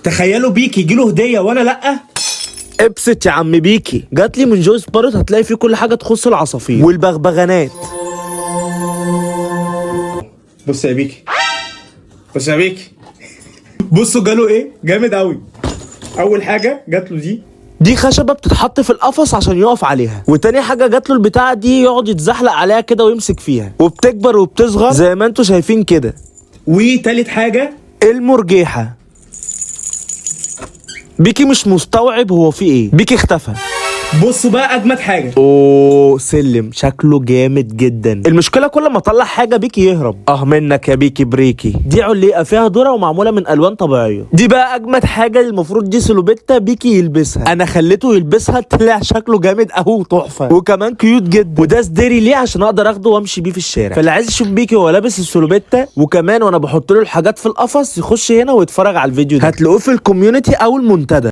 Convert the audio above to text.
تخيلوا بيكي يجيله هديه وانا لا. ابسط يا عم بيكي، جات لي من جوز بارت، هتلاقي فيه كل حاجه تخص العصافير والبغبغانات. بص يا بيكي، بص يا بيكي، بصوا جاله ايه جامد قوي. اول حاجه جات له دي خشبه بتتحط في القفص عشان يقف عليها، وتاني حاجه جات له البتاعه دي يقعد يتزحلق عليها كده ويمسك فيها، وبتكبر وبتصغر زي ما انتوا شايفين كده. وتالت حاجه المرجيحه. بيكي مش مستوعب هو في ايه، بيكي اختفى. بصوا بقى اجمد حاجه. اوه سلم شكله جامد جدا. المشكله كل ما اطلع حاجه بيكي يهرب. منك يا بيكي بريكي. دي علقه فيها ذره ومعموله من الوان طبيعيه. دي بقى اجمد حاجه، المفروض دي سلوبيتا بيكي يلبسها. انا خليته يلبسها طلع شكله جامد قوي وتحفه وكمان كيوت جدا. وده سديري ليه عشان اقدر اخده وامشي بيه في الشارع. فاللي عايز يشوف بيكي وهو لابس السلوبيتا وكمان وانا بحط له الحاجات في القفص يخش هنا ويتفرج على الفيديو ده، هتلاقوه في الكوميونتي او المنتدى.